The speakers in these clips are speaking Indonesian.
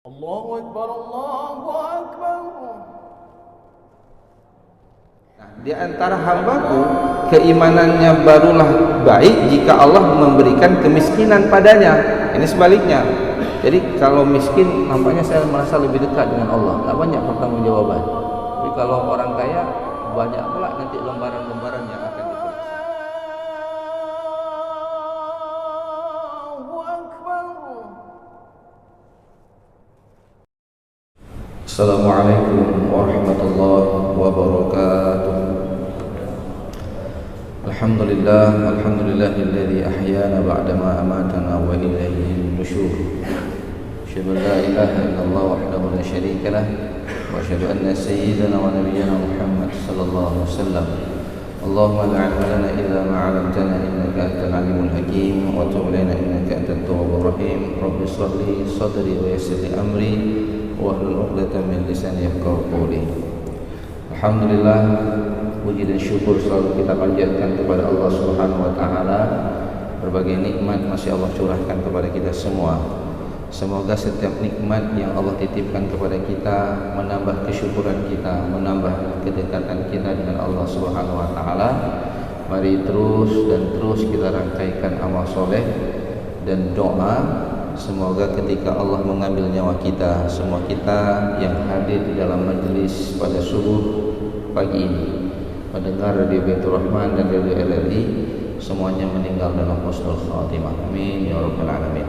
Allahu Akbar, Allahu Akbar. Di antara hambaku, keimanannya barulah baik jika Allah memberikan kemiskinan padanya. Ini sebaliknya. Jadi kalau miskin, nampaknya saya merasa lebih dekat dengan Allah. Tak banyak pertanggungjawaban. Tapi kalau orang kaya, banyak pula nanti lembaran-lembaran yang akan ditulis. Allahu Akbar. Assalamualaikum warahmatullahi wabarakatuh. Alhamdulillahilladzi ahyana ba'dama amatana wa ilaihi nusyur. Asyhadu an la ilaha illallah wahdahu la syarika lah wa asyhadu anna sayyidana wa nabiyyana Muhammad sallallahu alaihi wasallam. Allahumma la 'ilma lana illa ma 'allamtana innaka antal 'alimul hakim wa tub 'alaina innaka antat tawwabur rahim. Rabbi shrah li sadri wa yassir li amri wahlul 'uqdatam min lisani yafqahu qawli. Alhamdulillah, puji dan syukur selalu kita panjatkan kepada Allah Subhanahu wa taala. Berbagai nikmat masih Allah curahkan kepada kita semua. Semoga setiap nikmat yang Allah titipkan kepada kita menambah kesyukuran kita, menambah kedekatan kita dengan Allah Subhanahu wa taala. Mari terus kita rangkaikan amal soleh dan doa. Semoga ketika Allah mengambil nyawa kita, semua kita yang hadir di dalam majelis pada subuh pagi ini, pendengar Radio Baitur Rahman dan Radio RRI, semuanya meninggal dalam husnul khatimah. Amin ya rabbal alamin.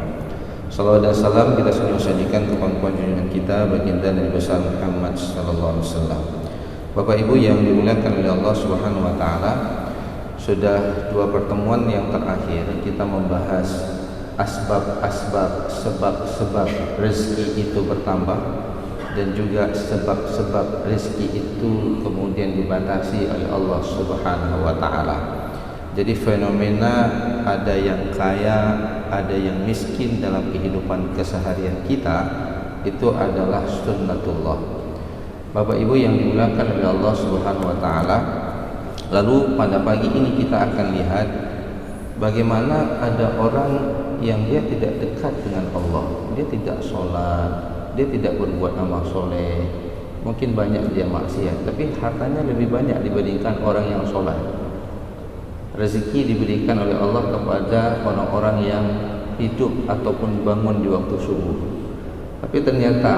Salawat dan salam kita sajikan kepada junjungan kita baginda Nabi besar Muhammad sallallahu alaihi wasallam. Bapak Ibu yang dimuliakan oleh Allah Subhanahu wa taala, sudah dua pertemuan yang terakhir kita membahas sebab rezeki itu bertambah dan juga sebab rezeki itu kemudian dibatasi oleh Allah Subhanahu wa taala. Jadi fenomena ada yang kaya, ada yang miskin dalam kehidupan keseharian kita itu adalah sunnatullah. Bapak Ibu yang dimuliakan oleh Allah Subhanahu wa taala, lalu pada pagi ini kita akan lihat bagaimana ada orang yang dia tidak dekat dengan Allah, dia tidak sholat, dia tidak berbuat amal soleh, mungkin banyak dia maksiat, tapi hartanya lebih banyak dibandingkan orang yang sholat. Rezeki diberikan oleh Allah kepada orang-orang yang hidup ataupun bangun di waktu subuh, tapi ternyata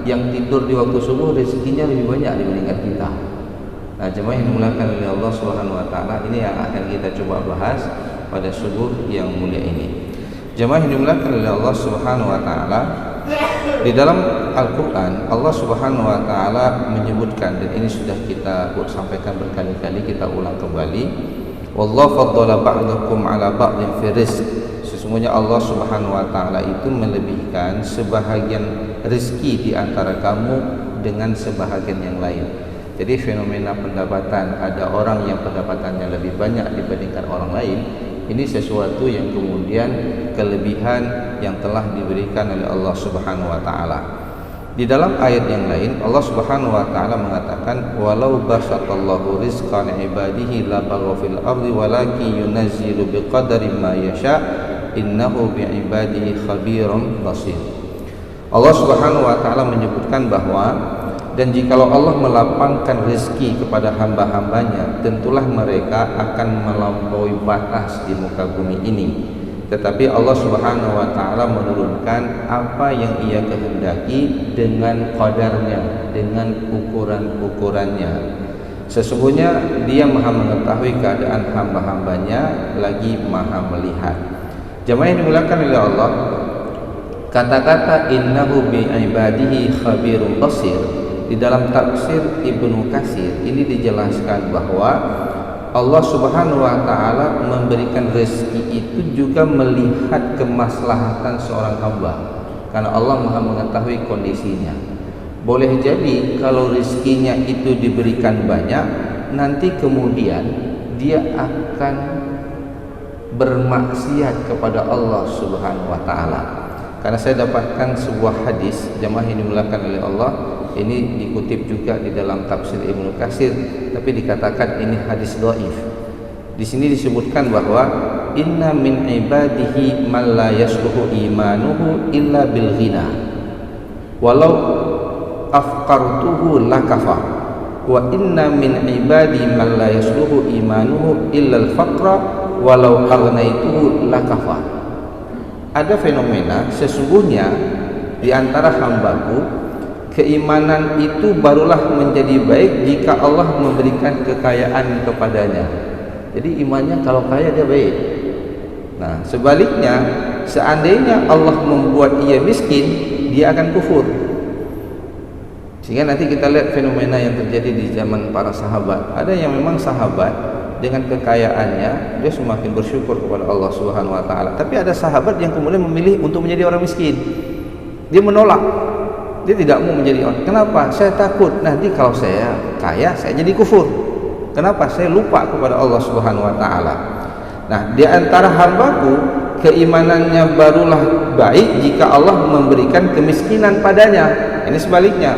yang tidur di waktu subuh rezekinya lebih banyak dibandingkan kita. Nah, jemaah yang dimuliakan oleh Allah Subhanahu wa taala, ini yang akan kita coba bahas pada subuh yang mulia ini. Jemaah yang dimuliakan oleh Allah Subhanahu wa taala, di dalam Al-Qur'an Allah Subhanahu wa taala menyebutkan, dan ini sudah kita sampaikan berkali-kali, kita ulang kembali, wallahu faddala ba'dakum 'ala ba'din fi rizq. Sesungguhnya Allah Subhanahu wa taala itu melebihkan sebahagian rezeki di antara kamu dengan sebahagian yang lain. Jadi fenomena pendapatan, ada orang yang pendapatannya lebih banyak dibandingkan orang lain, ini sesuatu yang kemudian kelebihan yang telah diberikan oleh Allah Subhanahu wa taala. Di dalam ayat yang lain Allah Subhanahu wa taala mengatakan, walau basatallahu rizqan ibadihi labaghaw fil ardi walakin yunazzilu biqadri ma yasha innahu bi'ibadihi khabirum basir. Allah Subhanahu wa taala menyebutkan bahwa, dan jikalau Allah melapangkan rezeki kepada hamba-hambanya, tentulah mereka akan melampaui batas di muka bumi ini. Tetapi Allah Subhanahu wa taala menurunkan apa yang Ia kehendaki dengan qadarnya, dengan ukuran-ukurannya. Sesungguhnya Dia Maha mengetahui keadaan hamba-hambanya, lagi Maha melihat. Jemaah yang dimuliakan oleh Allah, kata-kata innahu bi ibadihi khabirum basir, di dalam tafsir Ibnu Katsir ini dijelaskan bahwa Allah Subhanahu wa taala memberikan rezeki itu juga melihat kemaslahatan seorang hamba, karena Allah Maha mengetahui kondisinya. Boleh jadi kalau rezekinya itu diberikan banyak, nanti kemudian dia akan bermaksiat kepada Allah Subhanahu wa taala. Karena saya dapatkan sebuah hadis, jemaah yang dimuliakan oleh Allah, ini dikutip juga di dalam tafsir Ibnu Katsir, tapi dikatakan ini hadis dhaif. Di sini disebutkan bahwa inna min ibadihi man la yasluhu imanuhu illa bil ghina. walau afqartuhu lakafa wa inna min ibadi man la yasluhu imanuhu illa al-faqra walau agnaituhu lakafa. Ada fenomena sesungguhnya di antara hambaku, keimanan itu barulah menjadi baik jika Allah memberikan kekayaan kepadanya. Jadi imannya kalau kaya dia baik. Nah, sebaliknya seandainya Allah membuat ia miskin, dia akan kufur. Sehingga nanti kita lihat fenomena yang terjadi di zaman para sahabat. Ada yang memang sahabat dengan kekayaannya dia semakin bersyukur kepada Allah Subhanahu wa taala. Tapi ada sahabat yang kemudian memilih untuk menjadi orang miskin. Dia menolak. Dia tidak mau menjadi orang. Kenapa? Saya takut nanti kalau saya kaya saya jadi kufur. Kenapa? Saya lupa kepada Allah Subhanahu wa taala. Nah, di antara hambaku keimanannya barulah baik jika Allah memberikan kemiskinan padanya. Ini sebaliknya.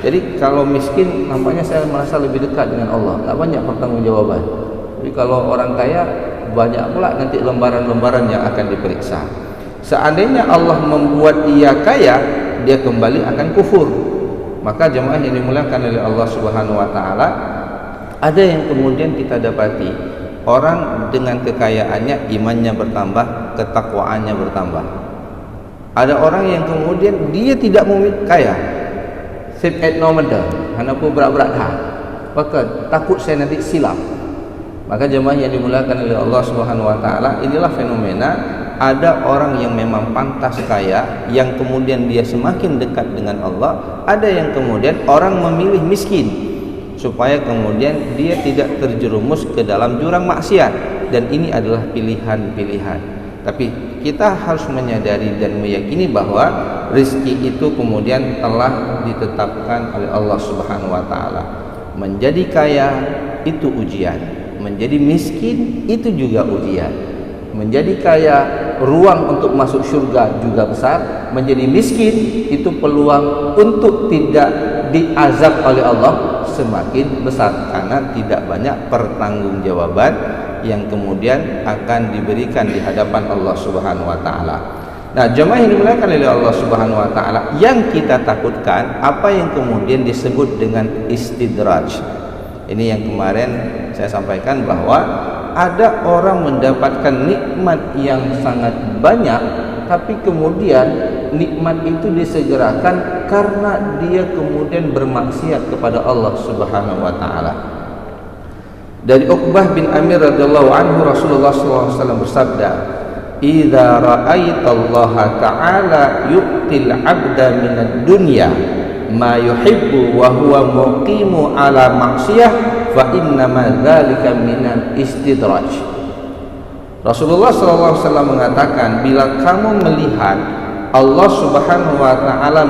Jadi kalau miskin nampaknya saya merasa lebih dekat dengan Allah, tak banyak pertanggungjawaban. Tapi kalau orang kaya banyak pula nanti lembaran-lembaran yang akan diperiksa. Seandainya Allah membuat ia kaya, dia kembali akan kufur. Maka jemaah yang dimuliakan oleh Allah Subhanahu wa taala, ada yang kemudian kita dapati orang dengan kekayaannya imannya bertambah, ketakwaannya bertambah. Ada orang yang kemudian dia tidak mau kaya, sip et nomada, hanya pun berat-berat dah. Maka takut saya nanti silap. Maka jemaah yang dimuliakan oleh Allah Subhanahu wa taala, inilah fenomena ada orang yang memang pantas kaya yang kemudian dia semakin dekat dengan Allah, ada yang kemudian orang memilih miskin supaya kemudian dia tidak terjerumus ke dalam jurang maksiat, dan ini adalah pilihan-pilihan. Tapi kita harus menyadari dan meyakini bahwa rezeki itu kemudian telah ditetapkan oleh Allah Subhanahu wa taala. Menjadi kaya itu ujian, menjadi miskin itu juga ujian. Menjadi kaya ruang untuk masuk surga juga besar, menjadi miskin itu peluang untuk tidak diazab oleh Allah semakin besar, karena tidak banyak pertanggungjawaban yang kemudian akan diberikan di hadapan Allah Subhanahu wa taala. Nah, jemaah yang dimuliakan oleh Allah Subhanahu wa taala, yang kita takutkan apa yang kemudian disebut dengan istidraj. Ini yang kemarin saya sampaikan bahwa ada orang mendapatkan nikmat yang sangat banyak, tapi kemudian nikmat itu disegerakan karena dia kemudian bermaksiat kepada Allah Subhanahu wa taala. Dari Uqbah bin Amir radhiyallahu anhu, Rasulullah SAW bersabda, "Idza ra'aitallaha ta'ala yu'til 'abda minad dunya ma yuhibbu wa huwa muqimu ala maksiyah fa innama dzalika minal istidraj." Rasulullah SAW mengatakan, bila kamu melihat Allah Subhanahu wa taala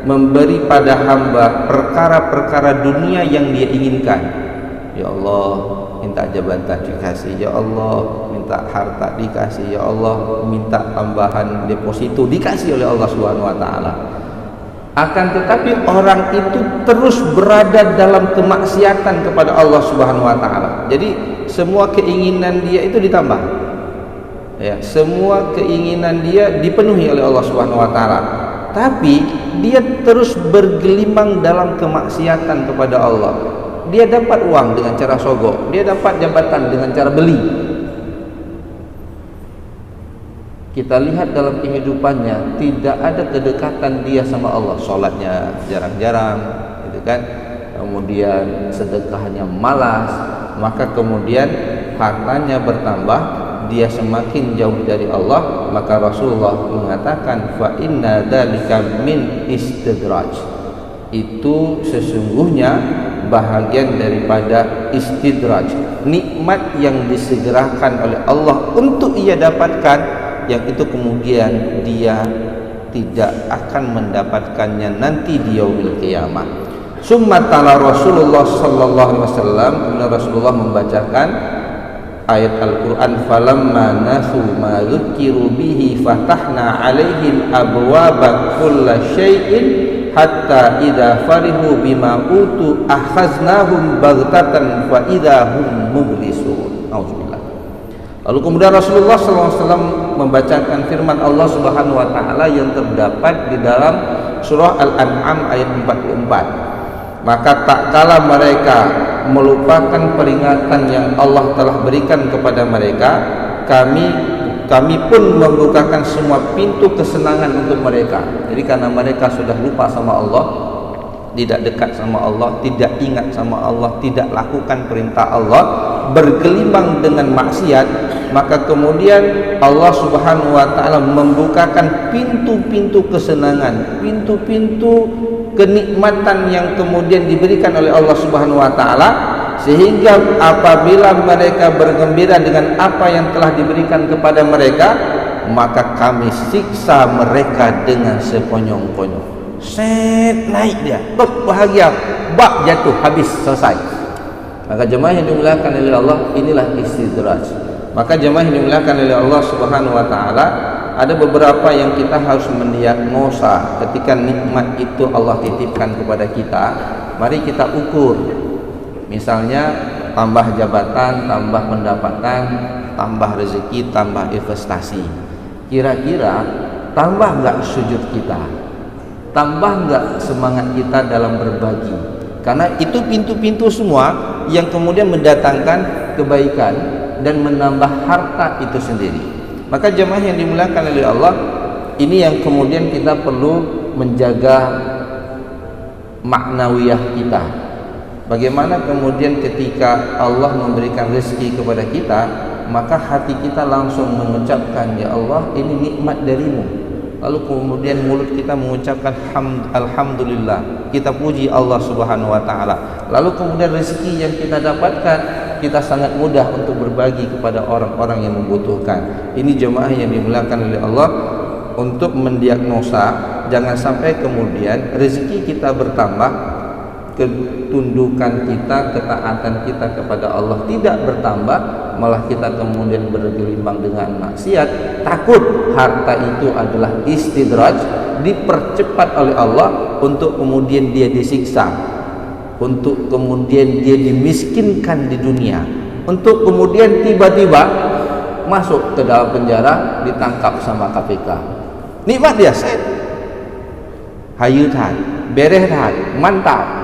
memberi pada hamba perkara-perkara dunia yang dia inginkan. Ya Allah, minta jabatan dikasih. Ya Allah, minta harta dikasih. Ya Allah, minta tambahan deposito dikasih oleh Allah Subhanahu wa taala. Akan tetapi orang itu terus berada dalam kemaksiatan kepada Allah Subhanahu wa taala. Jadi semua keinginan dia itu ditambah. Ya, semua keinginan dia dipenuhi oleh Allah Subhanahu wa taala. Tapi dia terus bergelimang dalam kemaksiatan kepada Allah. Dia dapat uang dengan cara sogok, dia dapat jabatan dengan cara beli. Kita lihat dalam kehidupannya tidak ada kedekatan dia sama Allah. Solatnya jarang-jarang, gitu kan. Kemudian sedekahnya malas, maka kemudian hartanya bertambah, dia semakin jauh dari Allah. Maka Rasulullah mengatakan, fa inna dzalika min istidraj. Itu sesungguhnya bahagian daripada istidraj, nikmat yang disegerakan oleh Allah untuk ia dapatkan, yang itu kemudian dia tidak akan mendapatkannya nanti di yaumil qiyamah. Summa tala Rasulullah sallallahu alaihi wasallam, Rasulullah membacakan ayat Al-Qur'an, falamma nasu ma dzukiru bihi fatahna alaihim abwaaba kulli syai'in hatta idza farihu bima utu akhaznahum baghtatan fa idza hum mublisun. Auzubillah. Lalu kemudian Rasulullah sallallahu alaihi wasallam membacakan firman Allah Subhanahu wa taala yang terdapat di dalam surah Al-An'am ayat 44. Maka tak kala mereka melupakan peringatan yang Allah telah berikan kepada mereka, kami pun membukakan semua pintu kesenangan untuk mereka. Jadi karena mereka sudah lupa sama Allah, tidak dekat sama Allah, tidak ingat sama Allah, tidak lakukan perintah Allah, bergelimang dengan maksiat, maka kemudian Allah Subhanahu wa taala membukakan pintu-pintu kesenangan, pintu-pintu kenikmatan yang kemudian diberikan oleh Allah Subhanahu wa taala, sehingga apabila mereka bergembira dengan apa yang telah diberikan kepada mereka, maka kami siksa mereka dengan sekonyong-konyong. Set, naik dia, bahagia, bak jatuh, habis, selesai. Maka jemaah yang dimuliakan oleh Allah, inilah istidraj. Maka jemaah yang dimuliakan oleh Allah Subhanahu wa taala, ada beberapa yang kita harus mendiagnosa ketika nikmat itu Allah titipkan kepada kita. Mari kita ukur. Misalnya tambah jabatan, tambah pendapatan, tambah rezeki, tambah investasi. Kira-kira tambah enggak sujud kita? Tambah enggak semangat kita dalam berbagi? Karena itu pintu-pintu semua yang kemudian mendatangkan kebaikan dan menambah harta itu sendiri. Maka jemaah yang dimuliakan oleh Allah, ini yang kemudian kita perlu menjaga maknawiyah kita. Bagaimana kemudian ketika Allah memberikan rezeki kepada kita, maka hati kita langsung mengucapkan, ya Allah, ini nikmat darimu. Lalu kemudian mulut kita mengucapkan alhamdulillah, kita puji Allah Subhanahu wa taala. Lalu kemudian rezeki yang kita dapatkan, kita sangat mudah untuk berbagi kepada orang-orang yang membutuhkan. Ini jemaah yang dimuliakan oleh Allah, untuk mendiagnosa jangan sampai kemudian rezeki kita bertambah, ketundukan kita, ketaatan kita kepada Allah tidak bertambah, malah kita kemudian bergelimang dengan maksiat. Takut harta itu adalah istidraj, dipercepat oleh Allah untuk kemudian dia disiksa, untuk kemudian dia dimiskinkan di dunia, untuk kemudian tiba-tiba masuk ke dalam penjara, ditangkap sama KPK. Nikmat dia, set, hayu tan, beres tan, mantap.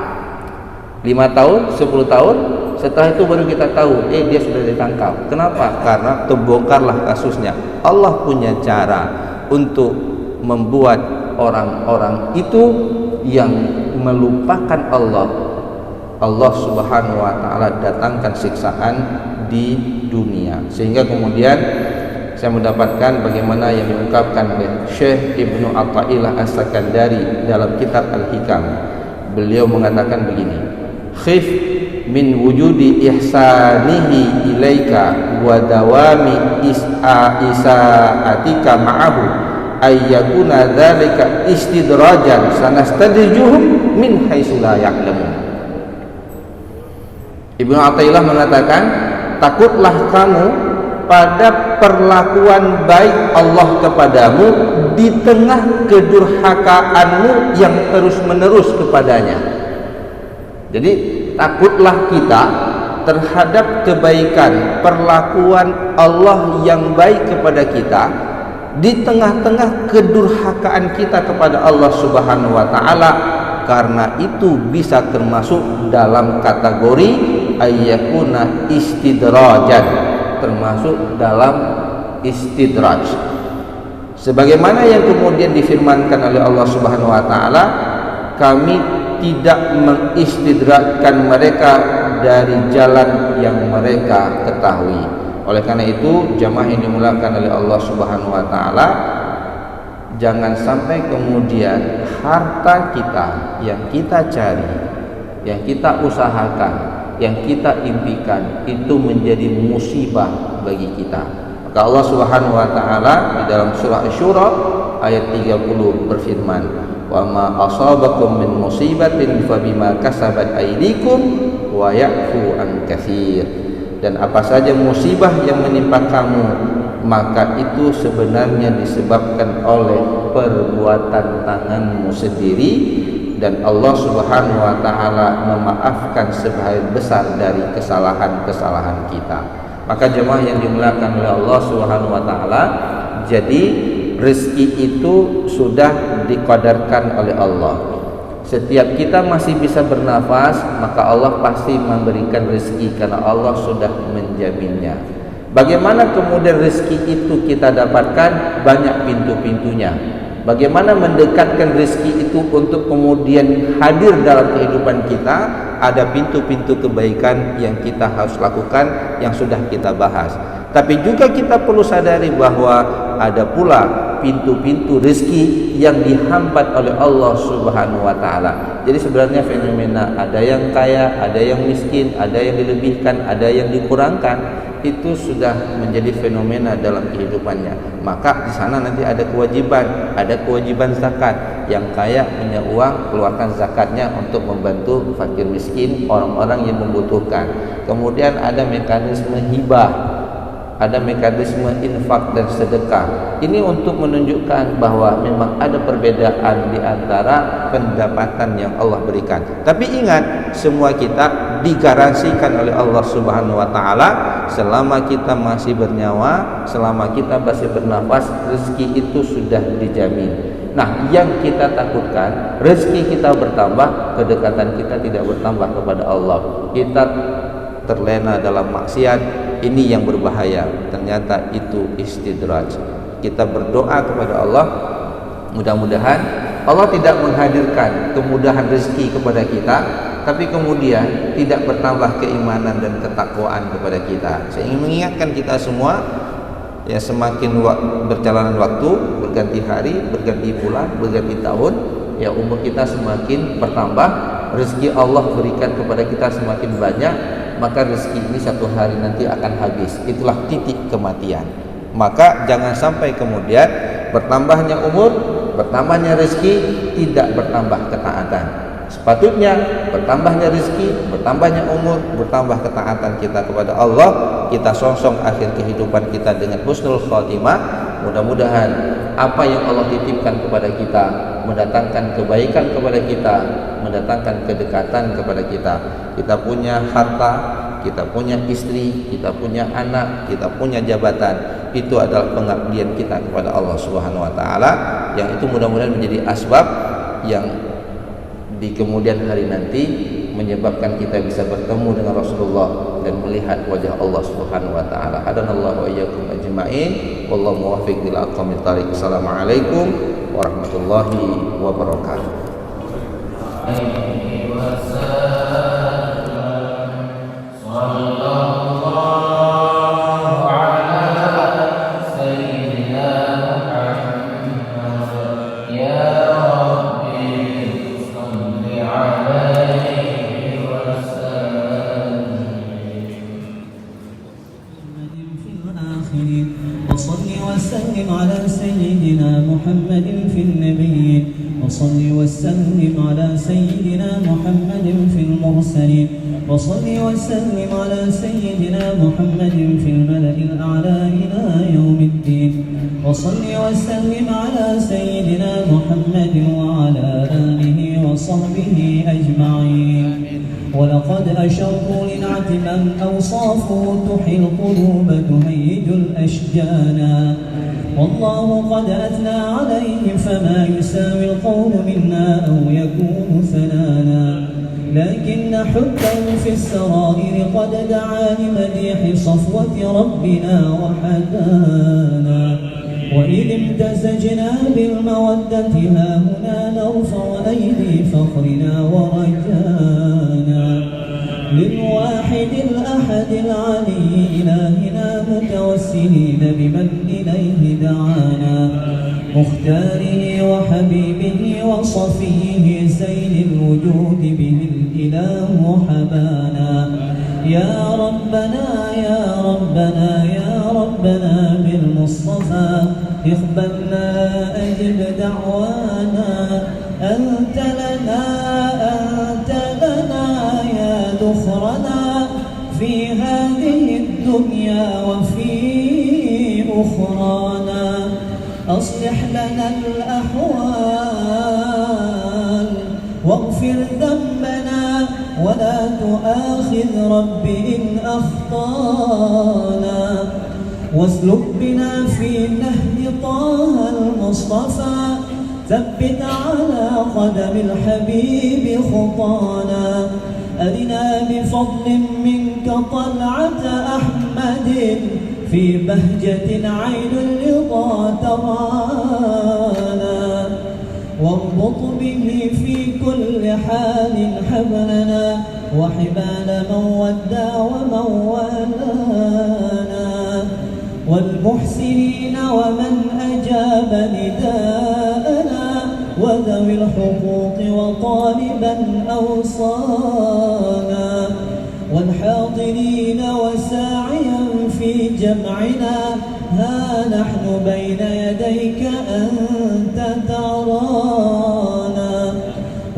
5 tahun, 10 tahun, setelah itu baru kita tahu, dia sudah ditangkap. Kenapa? Karena terbongkarlah kasusnya. Allah punya cara untuk membuat orang-orang itu yang melupakan Allah Subhanahu wa taala datangkan siksaan di dunia. Sehingga kemudian saya mendapatkan bagaimana yang diungkapkan oleh Syekh Ibnu Athaillah As-Sakandari dalam kitab Al-Hikam. Beliau mengatakan begini, khif min wujudi ihsanihi ilaika wa dawami isaatika ma'ahu ayyakuna dzalika istidrajan sanastadrijuhum min haitsu la ya'lamun. Ibnu Athaillah mengatakan, takutlah kamu pada perlakuan baik Allah kepadamu di tengah kedurhakaanmu yang terus-menerus kepadanya. Jadi takutlah kita terhadap kebaikan perlakuan Allah yang baik kepada kita di tengah-tengah kedurhakaan kita kepada Allah Subhanahu wa taala, karena itu bisa termasuk dalam kategori ayyakuna istidrajan, termasuk dalam istidraj. Sebagaimana yang kemudian difirmankan oleh Allah Subhanahu wa taala, kami tidak mengistidrakkan mereka dari jalan yang mereka ketahui. Oleh karena itu, jamaah yang dimuliakan oleh Allah Subhanahu wa taala, jangan sampai kemudian harta kita yang kita cari, yang kita usahakan, yang kita impikan itu menjadi musibah bagi kita. Maka Allah Subhanahu wa taala di dalam surah Asy-Syura ayat 30 berfirman, wa ma asabakum min musibatin fabima kasabat aydikum wa ya'fu an katsir. Dan apa saja musibah yang menimpa kamu, maka itu sebenarnya disebabkan oleh perbuatan tanganmu sendiri, dan Allah Subhanahu wa taala memaafkan sebahagian besar dari kesalahan-kesalahan kita. Maka jemaah yang dimuliakan oleh Allah Subhanahu wa taala, Jadi rezeki itu sudah dikodarkan oleh Allah. Setiap kita masih bisa bernafas, maka Allah pasti memberikan rezeki karena Allah sudah menjaminnya. Bagaimana kemudian rezeki itu kita dapatkan? Banyak pintu-pintunya. Bagaimana mendekatkan rezeki itu untuk kemudian hadir dalam kehidupan kita? Ada pintu-pintu kebaikan yang kita harus lakukan, yang sudah kita bahas. Tapi juga kita perlu sadari bahwa ada pula pintu-pintu rezeki yang dihambat oleh Allah Subhanahu wa taala. Jadi sebenarnya fenomena ada yang kaya, ada yang miskin, ada yang dilebihkan, ada yang dikurangkan, itu sudah menjadi fenomena dalam kehidupannya. Maka di sana nanti ada kewajiban zakat. Yang kaya punya uang, keluarkan zakatnya untuk membantu fakir miskin, orang-orang yang membutuhkan. Kemudian ada mekanisme hibah, ada mekanisme infak dan sedekah. Ini untuk menunjukkan bahwa memang ada perbedaan di antara pendapatan yang Allah berikan. Tapi ingat, semua kita digaransikan oleh Allah Subhanahu wa taala selama kita masih bernyawa, selama kita masih bernafas, rezeki itu sudah dijamin. Nah, yang kita takutkan, rezeki kita bertambah, kedekatan kita tidak bertambah kepada Allah. Kita terlena dalam maksiat, ini yang berbahaya. Ternyata itu istidraj. Kita berdoa kepada Allah, mudah-mudahan Allah tidak menghadirkan kemudahan rezeki kepada kita, tapi kemudian tidak bertambah keimanan dan ketakwaan kepada kita. Saya ingin mengingatkan kita semua, ya, semakin berjalanan waktu, berganti hari, berganti bulan, berganti tahun, ya, umur kita semakin bertambah, rezeki Allah berikan kepada kita semakin banyak, maka rezeki ini satu hari nanti akan habis. Itulah titik kematian. Maka jangan sampai kemudian bertambahnya umur, bertambahnya rezeki, tidak bertambah ketaatan. Sepatutnya bertambahnya rezeki, bertambahnya umur, bertambah ketaatan kita kepada Allah. Kita songsong akhir kehidupan kita dengan husnul khotimah. Mudah-mudahan apa yang Allah titipkan kepada kita mendatangkan kebaikan kepada kita, mendatangkan kedekatan kepada kita. Kita punya harta, kita punya istri, kita punya anak, kita punya jabatan. Itu adalah pengabdian kita kepada Allah Subhanahu wa taala, yang itu mudah-mudahan menjadi asbab yang di kemudian hari nanti menyebabkan kita bisa bertemu dengan Rasulullah dan melihat wajah Allah Subhanahu wa taala. Hadanallahu wa iyyakum ajma'in. Wallahu muwaffiq ila aqwamit thariq. Assalamualaikum warahmatullahi wabarakatuh. وصل وسلم على سيدنا محمد في المرسلين وصل وسلم على سيدنا محمد في الملأ الأعلى إلى يوم الدين وصل وسلم على سيدنا محمد وعلى آله وصحبه أجمعين. ولقد أشروا لنعت من أوصافه تحيي القلوب تهيج الأشجانا والله قد أثنى عليه فما يساوي القول منا أو يكون ثنانا لكن حبا في السرائر قد دعا لمديح صفوة ربنا وحدانا وإذ امتزجنا بالمودة ها هنا نرفع أيدي فخرنا ورجانا للواحد الأحد العلي إلهنا متوسلين بمن إليه دعانا مختاره وحبيبه وصفيه زين الوجود به الإله حبانا يا ربنا يا ربنا يا ربنا بالمصطفى اقبلنا أجب دعوانا أنت لنا يا ذخرنا في هذه الدنيا وفي أخرانا أصلح لنا الأحوال واغفر ذنبنا ولا تؤاخذ رب إن أخطانا واسلك بنا في نهج طه المصطفى ثبت على قدم الحبيب خطانا أرنا بفضل منك طلعة أحمد في بهجة عين الرضا ترانا واربط به في كل حال حبلنا وحبال من ودى ومن والانا والمحسنين ومن أجاب نداءنا وذوي الحقوق وطالبا أوصانا والحاضرين وساعيا في جمعنا ها نحن بين يديك أنت ترانا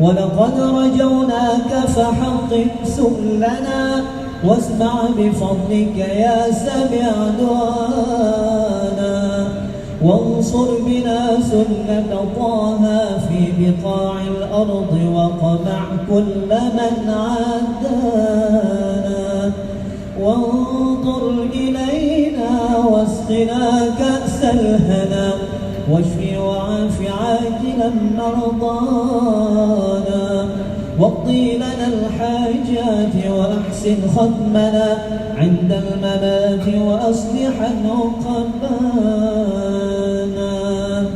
ولقد رجوناك فحقق سؤلنا واسمع بفضلك يا سميع دعانا وانصر بنا سنة طه في بقاع الأرض وقمع كل من عادانا وانظر إلينا واسقنا كأس الهنا واشف وعاف عاجلا مرضانا واقضي لنا الحاجات وأحسن ختمنا عند الممات وأصلح عقبانا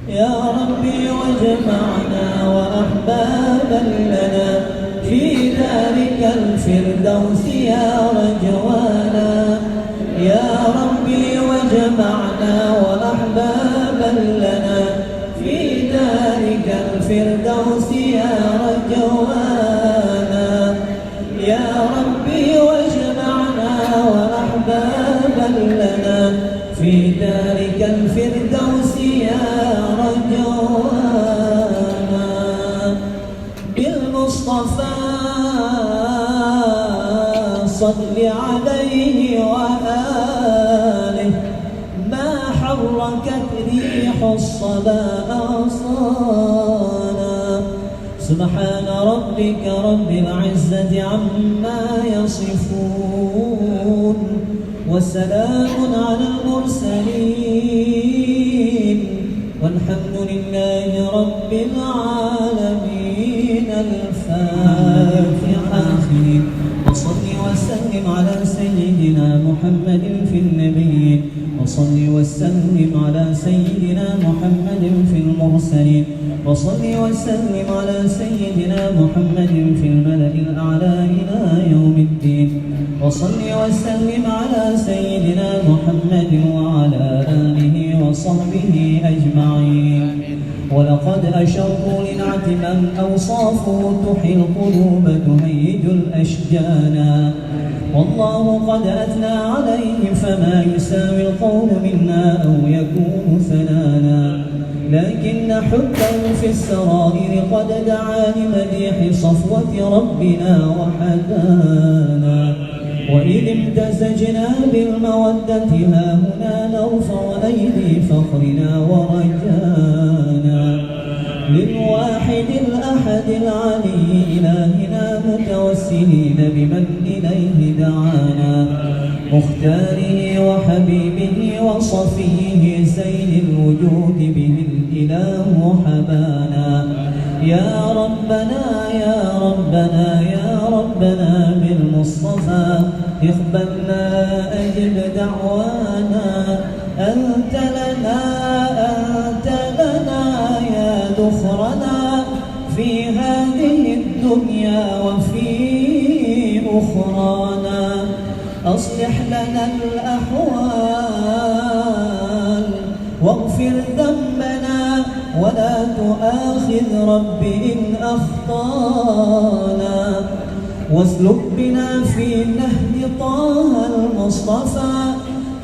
يا ربي واجمعنا وأحبابا لنا في ذلك الفردوس يا رجوانا يا ربي واجمعنا وأحبابا لنا في ذلك الفردوس يا رجوانا يا ربي واجمعنا وأحبابا لنا في ذلك الفردوس يا رجوانا بالمصطفى صل عليه وآله ما حركت ريح الصبا أغصانا سبحان ربك رب العزة عما يصفون وسلام على المرسلين والحمد لله رب العالمين. الفاتحة. وصل وسلم على سيدنا محمد في النبيين وصل وسلم على سيدنا محمد في المرسلين وصل وسلم على سيدنا محمد في الملأ الأعلى إلى يوم الدين وصل وسلم على سيدنا محمد وعلى آله وصحبه أجمعين. ولقد أشروا لنعت من أوصافه تحيي القلوب تهيج الأشجانا والله قد أثنى عليه فما يساوي القول منا أو يكون ثنانا لكن حبا في السرائر قد دعا لمديح صفوة ربنا وحدانا وإذ امتزجنا بالمودة ها هنا نرفع أيدي فخرنا ورجانا للواحد الأحد العلي إلهنا متوسلين بمن إليه دعانا مختاره وحبيبه وصفيه زين الوجود به الإله حبانا يا ربنا يا ربنا يا ربنا بالمصطفى اقبلنا أجب دعوانا أنت لنا يا ذخرنا في هذه الدنيا وفي أخرانا أصلح لنا الأحوال واغفر ذنبنا ولا تؤاخذ رب إن أخطانا واسلك بنا في نهج طه المصطفى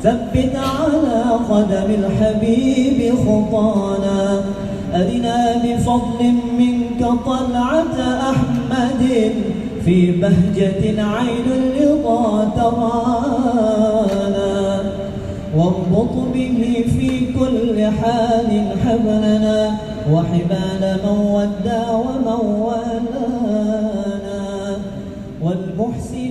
ثبت على قدم الحبيب خطانا أرنا بفضل منك طلعة أحمد في بهجة عين الرضا ترانا واربط به في كل حال حبلنا وحبال من ودى ومن والانا والمحسن